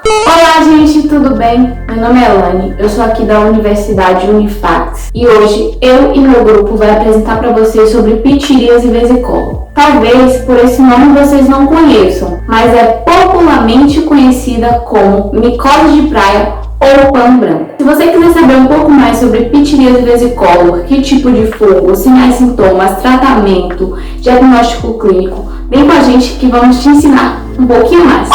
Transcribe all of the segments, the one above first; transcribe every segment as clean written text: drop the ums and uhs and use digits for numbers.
Olá, gente, tudo bem? Meu nome é Elane, eu sou aqui da Universidade Unifax e hoje eu e meu grupo vai apresentar para vocês sobre pitiríase vesicolo. Talvez por esse nome vocês não conheçam, mas é popularmente conhecida como micose de praia ou pano branco. Se você quiser saber um pouco mais sobre pitiríase vesicolo, que tipo de fungo, sinais, sintomas, tratamento, diagnóstico clínico, vem com a gente que vamos te ensinar um pouquinho mais.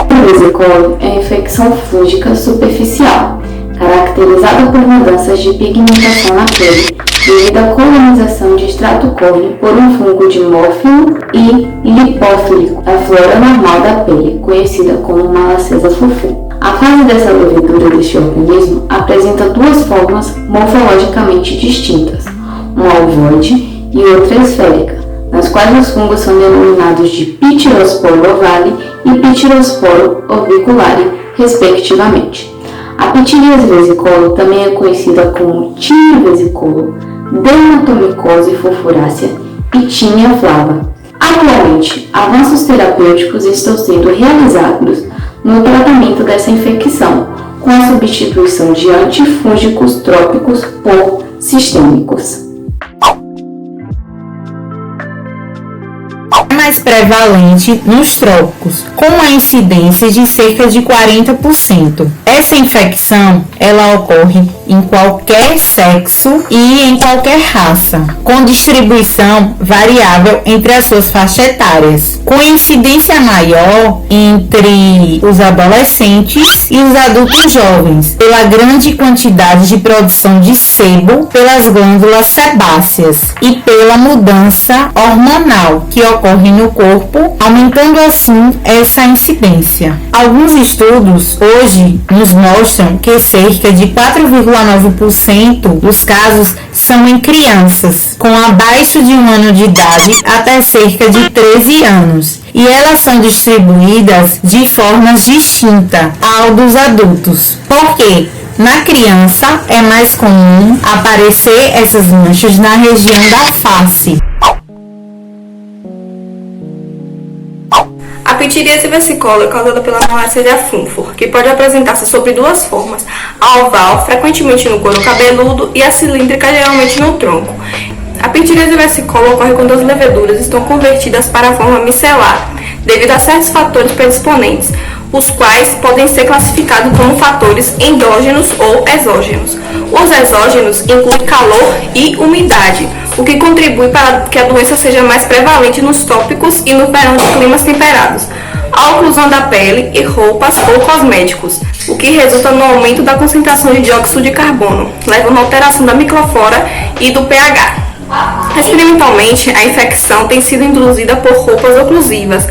O vesicolo é infecção fúngica superficial, caracterizada por mudanças de pigmentação na pele, devido à colonização de extrato córneo por um fungo dimórfico e lipófilico da flora normal da pele, conhecida como Malaceza fufu. A fase dessa levedura deste organismo apresenta duas formas morfologicamente distintas, uma ovoide e outra esférica, nas quais os fungos são denominados de Pityrosporo ovale e Pityrosporo orbiculare, respectivamente. A pitiríase vesicolo também é conhecida como tinea vesicolo, dermatomicose fulfurácea e tinea flava. Atualmente, avanços terapêuticos estão sendo realizados no tratamento dessa infecção, com a substituição de antifúngicos trópicos por sistêmicos. Mais prevalente nos trópicos, com uma incidência de cerca de 40%. Essa infecção, ela ocorre em qualquer sexo e em qualquer raça, com distribuição variável entre as suas faixas etárias, com incidência maior entre os adolescentes e os adultos jovens, pela grande quantidade de produção de sebo pelas glândulas sebáceas e pela mudança hormonal que ocorre no corpo, aumentando assim essa incidência. Alguns estudos hoje nos mostram que cerca de 4,9% dos casos são em crianças, com abaixo de 1 ano de idade até cerca de 13 anos, e elas são distribuídas de formas distintas ao dos adultos. Por quê? Na criança é mais comum aparecer essas manchas na região da face. A pitiríase vesicolo é causada pela Malaceza funfur, que pode apresentar-se sob duas formas: a oval, frequentemente no couro cabeludo, e a cilíndrica, geralmente no tronco. A pitiríase vesicolo ocorre quando as leveduras estão convertidas para a forma micelar, devido a certos fatores predisponentes, os quais podem ser classificados como fatores endógenos ou exógenos. Os exógenos incluem calor e umidade, o que contribui para que a doença seja mais prevalente nos trópicos e no verão de climas temperados. A oclusão da pele e roupas ou cosméticos, o que resulta no aumento da concentração de dióxido de carbono, levando à alteração da microflora e do pH. Experimentalmente, a infecção tem sido induzida por roupas oclusivas.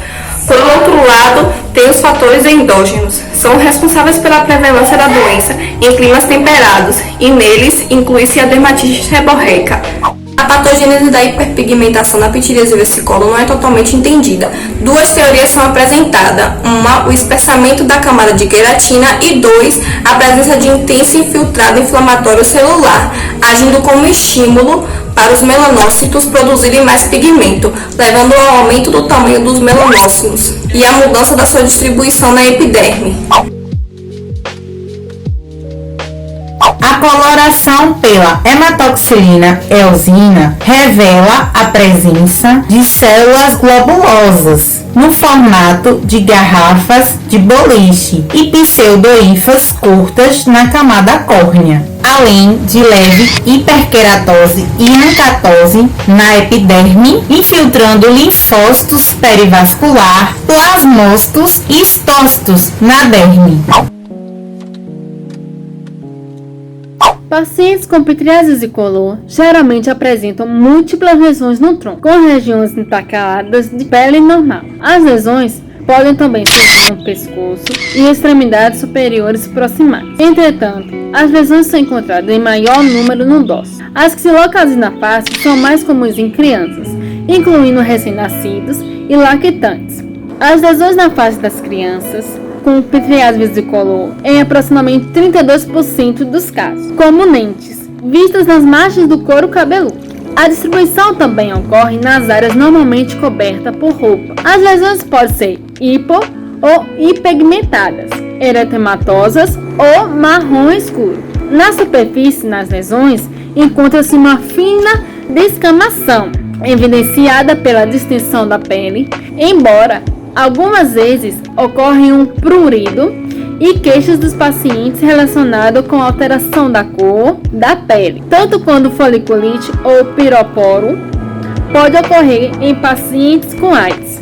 Por outro lado, tem os fatores endógenos. São responsáveis pela prevalência da doença em climas temperados e neles inclui-se a dermatite seborreica. A patogênese da hiperpigmentação na pitiríase vesicolo não é totalmente entendida. Duas teorias são apresentadas: uma, o espessamento da camada de queratina, e dois, a presença de intenso infiltrado inflamatório celular, agindo como estímulo para os melanócitos produzirem mais pigmento, levando ao aumento do tamanho dos melanócitos e à mudança da sua distribuição na epiderme. A coloração pela hematoxilina eosina revela a presença de células globulosas no formato de garrafas de boliche e pseudohifas curtas na camada córnea, além de leve hiperqueratose e ancatose na epiderme, infiltrando linfócitos perivascular, plasmócitos e estócitos na derme. Pacientes com pitiríase vesicolo geralmente apresentam múltiplas lesões no tronco, com regiões intercaladas de pele normal. As lesões podem também surgir no pescoço e extremidades superiores proximais. Entretanto, as lesões são encontradas em maior número no dorso. As que se localizam na face são mais comuns em crianças, incluindo recém-nascidos e lactantes. As lesões na face das crianças com psoriase vesicolor em aproximadamente 32% dos casos, comumente vistas nas margens do couro cabeludo. A distribuição também ocorre nas áreas normalmente cobertas por roupa. As lesões podem ser hipo ou hipigmentadas, eritematosas ou marrom escuro. Na superfície, nas lesões, encontra-se uma fina descamação, evidenciada pela distensão da pele, embora algumas vezes ocorre um prurido e queixas dos pacientes relacionados com alteração da cor da pele, tanto quando foliculite ou piroporo pode ocorrer em pacientes com AIDS.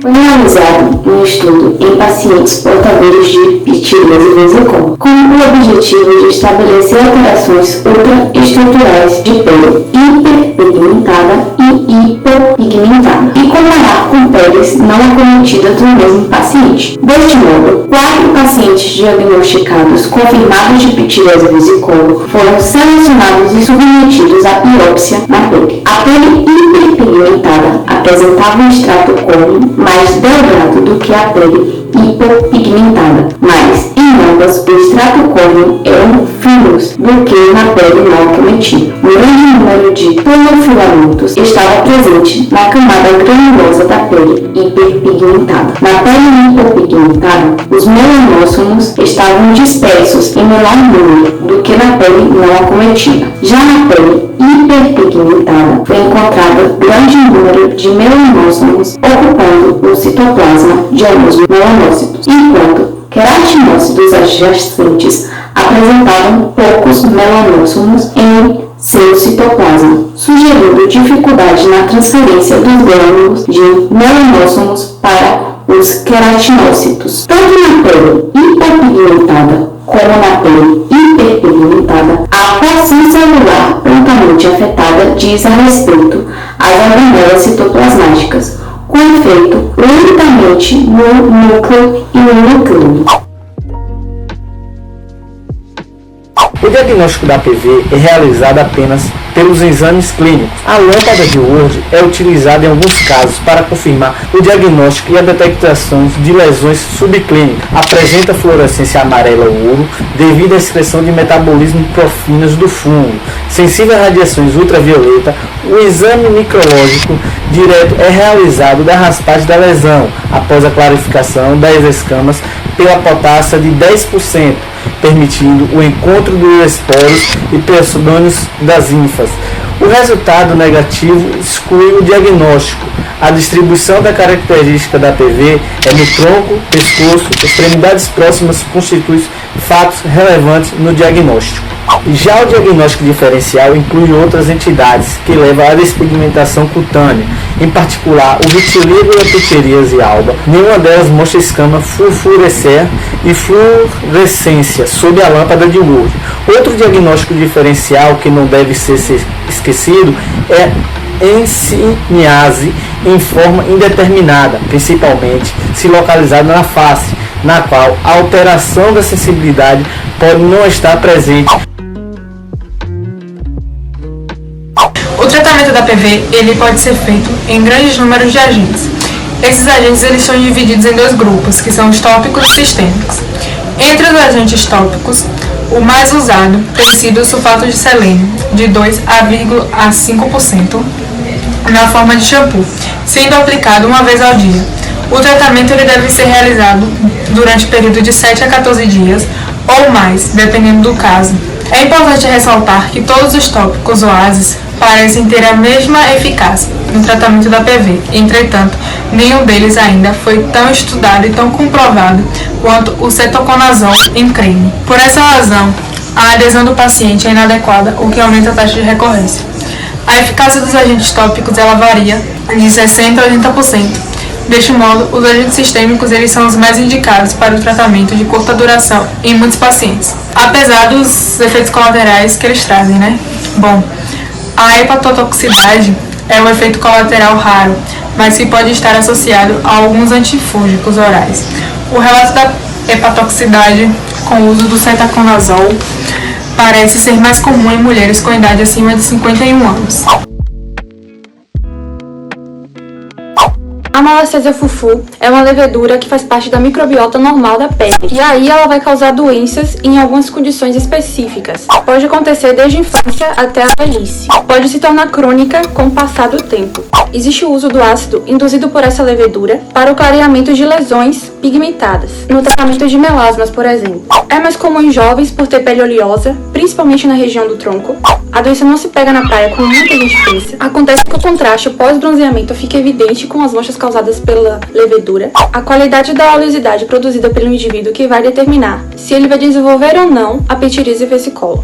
Foi realizado um estudo em pacientes portadores de pitiríase vesicolor, com o objetivo de estabelecer alterações ultraestruturais de pele hiperpigmentada e hipopigmentada e comparar com peles não acometidas do mesmo paciente. Deste modo, 4 pacientes diagnosticados confirmados de pitiríase vesicolor foram selecionados e submetidos à biópsia na pele. A pele hiperpigmentada apresentava um extrato córneo mais delgado do que a pele hipopigmentada, mas em ambas o extrato córneo eram finos do que na pele não acometida. Um grande número de tonofilamentos estava presente na camada granulosa da pele hiperpigmentada. Na pele hipopigmentada, os melanócimos estavam dispersos em menor número do que na pele não acometida. Já na pele hiperpigmentada, foi encontrado grande número de melanócimos ocupando o citoplasma de alguns melanócitos, enquanto queratinócitos adjacentes apresentavam poucos melanócimos em seu citoplasma, sugerindo dificuldade na transferência dos grânulos de melanócimos para os queratinócitos. Tanto na pele hipopigmentada como na pele hiperpigmentada, a porção celular prontamente afetada diz a respeito às organelas citoplasmáticas, com efeito unicamente no núcleo e no núcleo. O diagnóstico da PV é realizado apenas pelos exames clínicos. A lâmpada de Wood é utilizada em alguns casos para confirmar o diagnóstico e a detecção de lesões subclínicas. Apresenta fluorescência amarela ouro devido à excreção de metabolismo profinas do fungo. Sensível a radiações ultravioleta, o exame micrológico direto é realizado da raspagem da lesão, após a clarificação das escamas pela potássia de 10%, permitindo o encontro dos esporos e pseudônios das ínfas. O resultado negativo exclui o diagnóstico. A distribuição da característica da PV é no tronco, pescoço, extremidades próximas constitui fatos relevantes no diagnóstico. Já o diagnóstico diferencial inclui outras entidades que levam à despigmentação cutânea, em particular o vitiligo e a pitiríase alba. Nenhuma delas mostra escama fluorescer e fluorescência sob a lâmpada de Wood. Outro diagnóstico diferencial que não deve ser esquecido é ensiniase em forma indeterminada, principalmente se localizada na face, na qual a alteração da sensibilidade pode não estar presente. O tratamento da PV ele pode ser feito em grandes números de agentes. Esses agentes eles são divididos em 2 grupos, que são os tópicos e sistêmicos. Entre os agentes tópicos, o mais usado tem sido o sulfato de selênio, de 2,5% na forma de shampoo, sendo aplicado uma vez ao dia. O tratamento ele deve ser realizado durante o período de 7 a 14 dias ou mais, dependendo do caso. É importante ressaltar que todos os tópicos oásis parecem ter a mesma eficácia no tratamento da PV. Entretanto, nenhum deles ainda foi tão estudado e tão comprovado quanto o cetoconazol em creme. Por essa razão, a adesão do paciente é inadequada, o que aumenta a taxa de recorrência. A eficácia dos agentes tópicos ela varia de 60% a 80%. Deste modo, os agentes sistêmicos eles são os mais indicados para o tratamento de curta duração em muitos pacientes, apesar dos efeitos colaterais que eles trazem, né? Bom, a hepatotoxicidade é um efeito colateral raro, mas que pode estar associado a alguns antifúngicos orais. O relato da hepatotoxicidade com o uso do cetoconazol parece ser mais comum em mulheres com idade acima de 51 anos. A malacésia fufu é uma levedura que faz parte da microbiota normal da pele. E aí ela vai causar doenças em algumas condições específicas. Pode acontecer desde a infância até a velhice. Pode se tornar crônica com o passar do tempo. Existe o uso do ácido induzido por essa levedura para o clareamento de lesões pigmentadas, no tratamento de melasmas, por exemplo. É mais comum em jovens por ter pele oleosa, principalmente na região do tronco. A doença não se pega na praia como muita gente pensa. Acontece que o contraste pós-bronzeamento fica evidente com as manchas causadas pela levedura. A qualidade da oleosidade produzida pelo indivíduo que vai determinar se ele vai desenvolver ou não a pitiríase vesicolo.